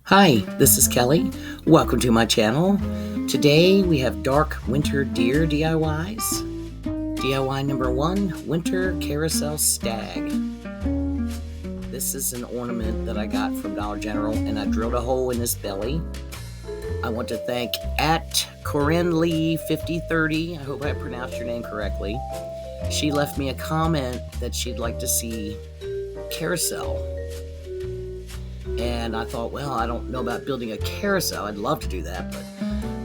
Hi, this is Kelly. Welcome to my channel. Today we have dark winter deer DIYs. DIY number 1, winter carousel stag. This is an ornament that I got from Dollar General and I drilled a hole in his belly. I want to thank at Corinne Lee 5030. I hope I pronounced your name correctly. She left me a comment that she'd like to see carousel. And I thought, well, I don't know about building a carousel. I'd love to do that, but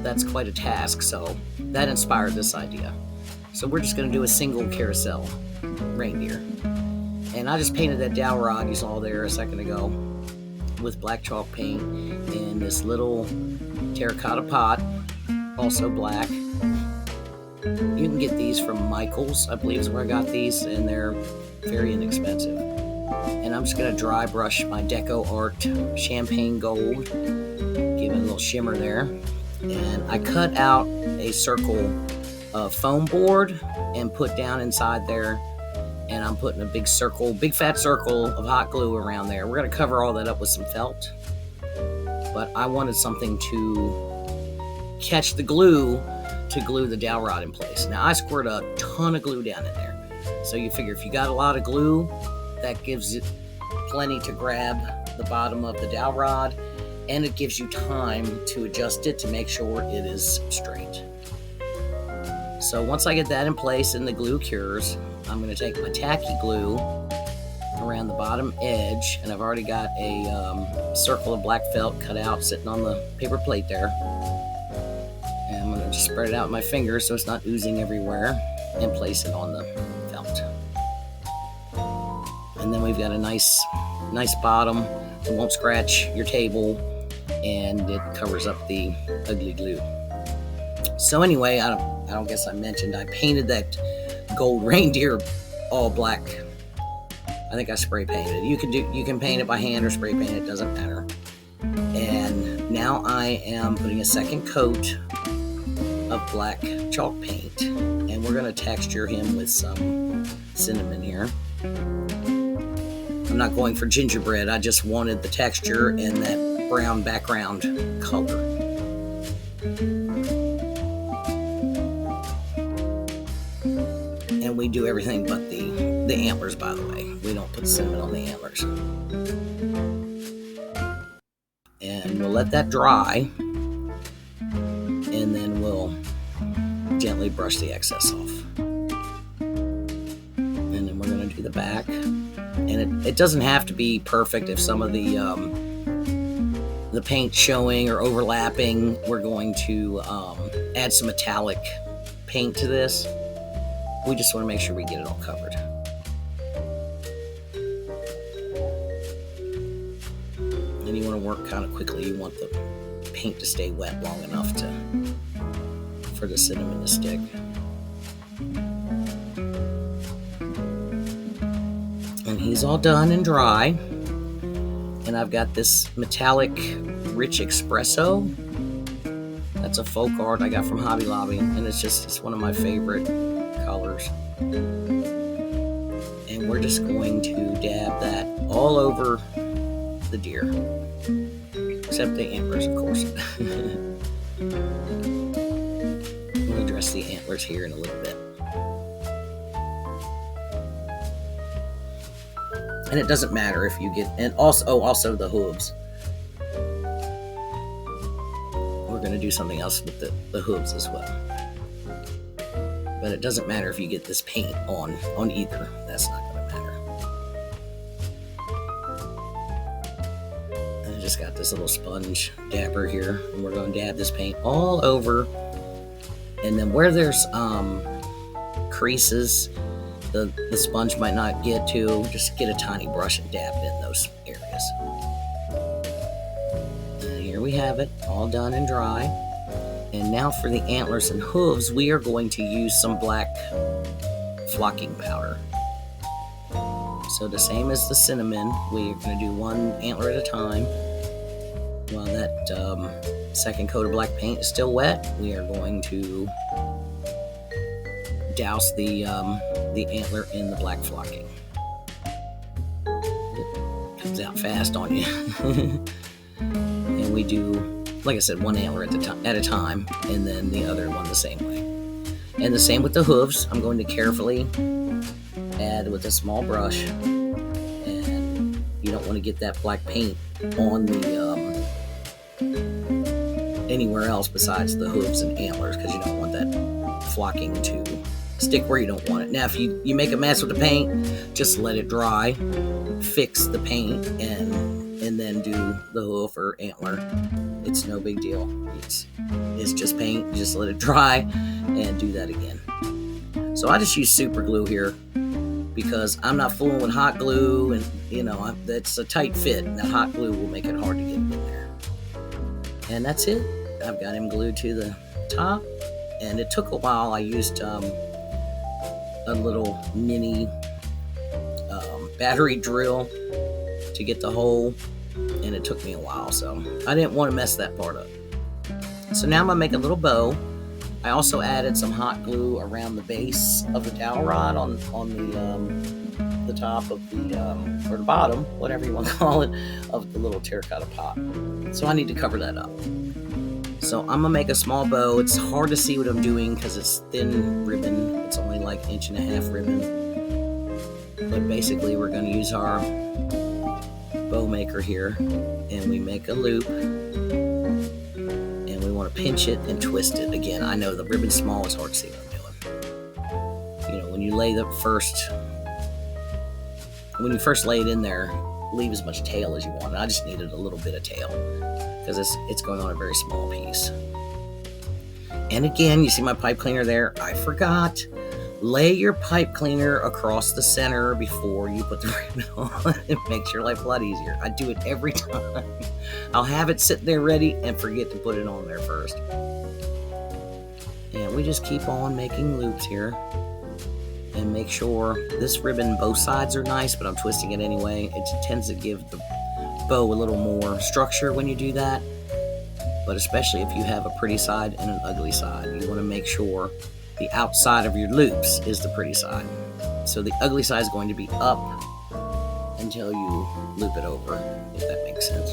that's quite a task. So that inspired this idea. So we're just going to do a single carousel reindeer. And I just painted that dowel rod you saw there a second ago with black chalk paint in this little terracotta pot, also black. You can get these from Michael's, I believe is where I got these, and they're very inexpensive. And I'm just going to dry brush my Deco Art champagne gold, give it a little shimmer there. And I cut out a circle of foam board and put down inside there. And I'm putting a big fat circle of hot glue around there. We're going to cover all that up with some felt. But I wanted something to catch the glue to glue the dowel rod in place. Now I squirt a ton of glue down in there. So you figure if you got a lot of glue, that gives it plenty to grab the bottom of the dowel rod, and it gives you time to adjust it to make sure it is straight. So once I get that in place and the glue cures, I'm going to take my tacky glue around the bottom edge, and I've already got a circle of black felt cut out sitting on the paper plate there. And I'm going to just spread it out with my fingers so it's not oozing everywhere and place it on the felt. And then we've got a nice bottom. It won't scratch your table, and it covers up the ugly glue. So anyway, I don't guess I mentioned I painted that gold reindeer all black. I think I spray painted. You can paint it by hand or spray paint it, doesn't matter. And now I am putting a second coat of black chalk paint, and we're going to texture him with some cinnamon here. I'm not going for gingerbread. I just wanted the texture and that brown background color. And we do everything but the antlers, by the way. We don't put cinnamon on the antlers. And we'll let that dry. And then we'll gently brush the excess off. And then we're going to do the back. And it doesn't have to be perfect. If some of the paint showing or overlapping, we're going to add some metallic paint to this. We just want to make sure we get it all covered. And you want to work kind of quickly. You want the paint to stay wet long enough for the cinnamon to stick. And he's all done and dry. And I've got this metallic rich espresso. That's a folk art I got from Hobby Lobby, and it's one of my favorite colors. And we're just going to dab that all over the deer, except the antlers, of course. We'll address the antlers here in a little bit. And it doesn't matter if you get, and also the hooves. We're going to do something else with the hooves as well. But it doesn't matter if you get this paint on either. That's not going to matter. And I just got this little sponge dabber here, and we're going to dab this paint all over. And then where there's creases, the sponge might not get to, just get a tiny brush and dab it in those areas. And here we have it, all done and dry. And now for the antlers and hooves, we are going to use some black flocking powder. So the same as the cinnamon, we're going to do one antler at a time. While that second coat of black paint is still wet, we are going to douse the antler in the black flocking. It comes out fast on you. and we do, like I said, one antler at a time, and then the other one the same way. And the same with the hooves. I'm going to carefully add with a small brush, and you don't want to get that black paint on the anywhere else besides the hooves and antlers, because you don't want that flocking to stick where you don't want it. Now, if you make a mess with the paint, just let it dry, fix the paint, and then do the hoof or antler. It's no big deal. It's just paint. Just let it dry and do that again. So I just use super glue here because I'm not fooling with hot glue, and that's a tight fit, and that hot glue will make it hard to get in there. And that's it. I've got him glued to the top, and it took a while. I used a little mini battery drill to get the hole, and it took me a while, so I didn't want to mess that part up. So now I'm gonna make a little bow. I also added some hot glue around the base of the dowel rod on the top of the or the bottom, whatever you want to call it, of the little terracotta pot. So I need to cover that up. So I'm gonna make a small bow. It's hard to see what I'm doing because it's thin ribbon. It's only like 1.5 inch ribbon. But basically we're gonna use our bow maker here, and we make a loop, and we want to pinch it and twist it. Again, I know the ribbon's small, it's hard to see what I'm doing. When you first lay it in there, leave as much tail as you want. I just needed a little bit of tail because it's going on a very small piece. And again, you see my pipe cleaner there. I forgot. Lay your pipe cleaner across the center before you put the ribbon on. It makes your life a lot easier. I do it every time. I'll have it sitting there ready and forget to put it on there first. And we just keep on making loops here. And make sure this ribbon, both sides are nice, but I'm twisting it anyway. It tends to give the bow a little more structure when you do that. But especially if you have a pretty side and an ugly side, you want to make sure the outside of your loops is the pretty side. So the ugly side is going to be up until you loop it over, if that makes sense.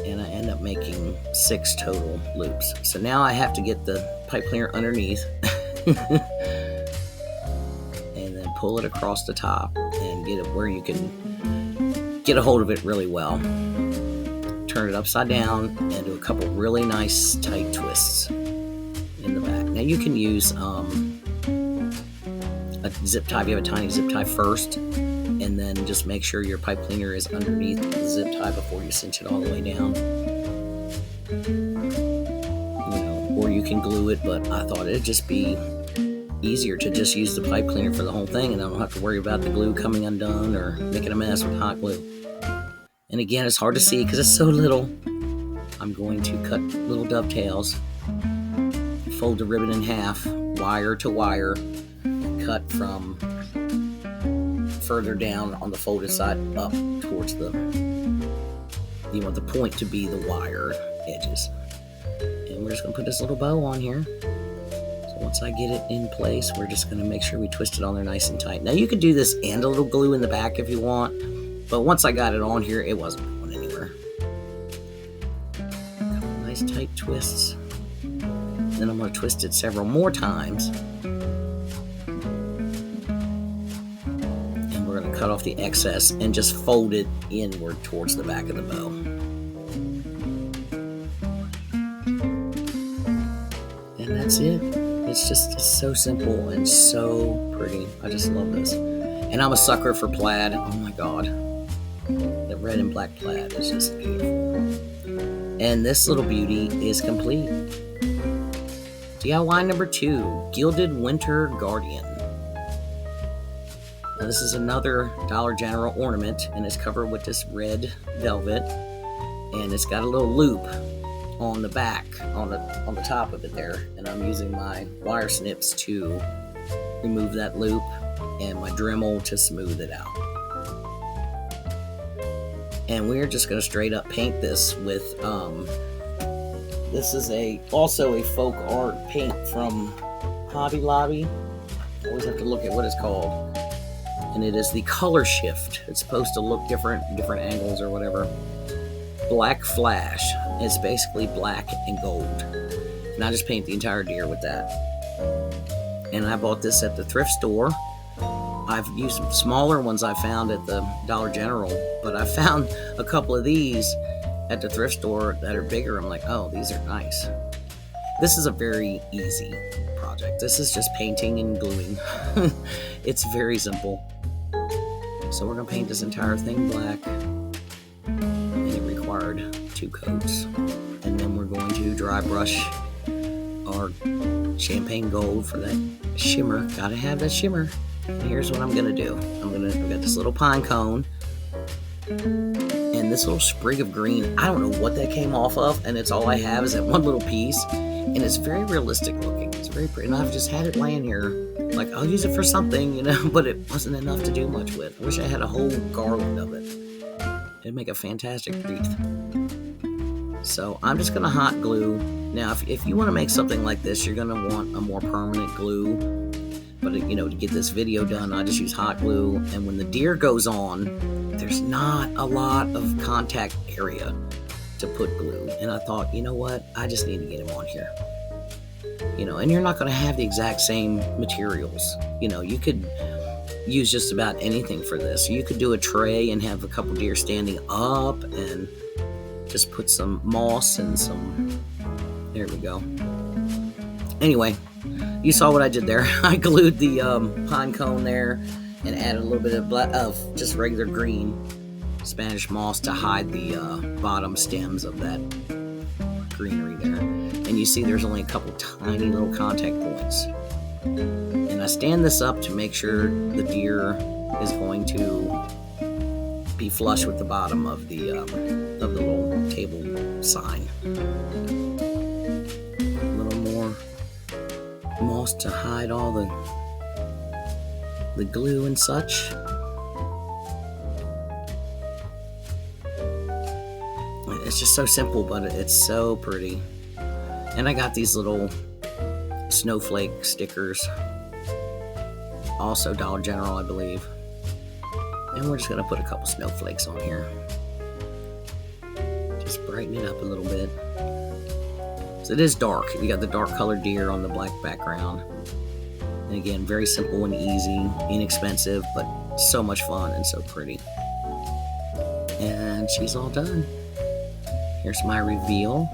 And I end up making 6 total loops. So now I have to get the pipe cleaner underneath and then pull it across the top and get it where you can get a hold of it really well. Turn it upside down and do a couple really nice tight twists in the back. Now you can use a zip tie if you have a tiny zip tie first, and then just make sure your pipe cleaner is underneath the zip tie before you cinch it all the way down. Or you can glue it, but I thought it'd just be easier to just use the pipe cleaner for the whole thing, and I don't have to worry about the glue coming undone or making a mess with hot glue. And again, it's hard to see because it's so little. I'm going to cut little dovetails, fold the ribbon in half, wire to wire, cut from further down on the folded side up towards the, you want the point to be the wire edges. And we're just going to put this little bow on here. So once I get it in place, we're just going to make sure we twist it on there nice and tight. Now you could do this and a little glue in the back if you want, but once I got it on here, it wasn't going anywhere. A couple nice tight twists. Then I'm going to twist it several more times. And we're going to cut off the excess and just fold it inward towards the back of the bow. And that's it. It's so simple and so pretty. I just love this. And I'm a sucker for plaid. Oh my God. The red and black plaid is just beautiful. And this little beauty is complete. DIY number 2, Gilded Winter Guardian. Now this is another Dollar General ornament, and it's covered with this red velvet, and it's got a little loop on the back, on the top of it there, and I'm using my wire snips to remove that loop and my Dremel to smooth it out. And we're just going to straight up paint this with this is also a folk art paint from Hobby Lobby. I always have to look at what it's called. And it is the color shift. It's supposed to look different angles or whatever. black flash. It's basically black and gold. And I just paint the entire deer with that. And I bought this at the thrift store. I've used some smaller ones I found at the Dollar General, but I found a couple of these at the thrift store that are bigger. I'm like, oh, these are nice. This is a very easy project. This is just painting and gluing. It's very simple. So we're gonna paint this entire thing black. And it required 2 coats. And then we're going to dry brush our champagne gold for that shimmer. Gotta have that shimmer. And here's what I'm gonna do. I've got this little pine cone and this little sprig of green. I don't know what that came off of, and it's all I have is that one little piece, and it's very realistic looking. It's very pretty, and I've just had it laying here. Like, I'll use it for something, you know, but it wasn't enough to do much with. I wish I had a whole garland of it. It'd make a fantastic wreath. So I'm just gonna hot glue. Now, if you want to make something like this, you're gonna want a more permanent glue. But, you know, to get this video done, I just use hot glue. And when the deer goes on, there's not a lot of contact area to put glue. And I thought, you know what? I just need to get him on here. You know, and you're not going to have the exact same materials. You know, you could use just about anything for this. You could do a tray and have a couple deer standing up and just put some moss and some... There we go. Anyway, you saw what I did there. I glued the pine cone there and added a little bit of just regular green Spanish moss to hide the bottom stems of that greenery there. And you see there's only a couple tiny little contact points. And I stand this up to make sure the deer is going to be flush with the bottom of the little table sign. Moss to hide all the glue and such. It's just so simple, but it's so pretty. And I got these little snowflake stickers, also Dollar General, I believe. And we're just gonna put a couple snowflakes on here. Just brighten it up a little bit. So it is dark. You got the dark colored deer on the black background. And again, very simple and easy, inexpensive, but so much fun and so pretty. And she's all done. Here's my reveal.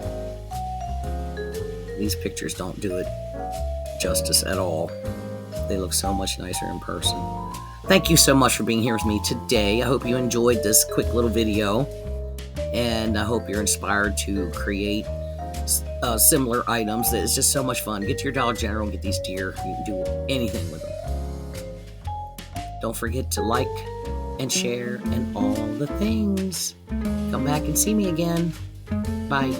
These pictures don't do it justice at all. They look so much nicer in person. Thank you so much for being here with me today. I hope you enjoyed this quick little video. And I hope you're inspired to create similar items. It's just so much fun. Get to your Dollar General and get these deer. You can do anything with them. Don't forget to like and share and all the things. Come back and see me again. Bye.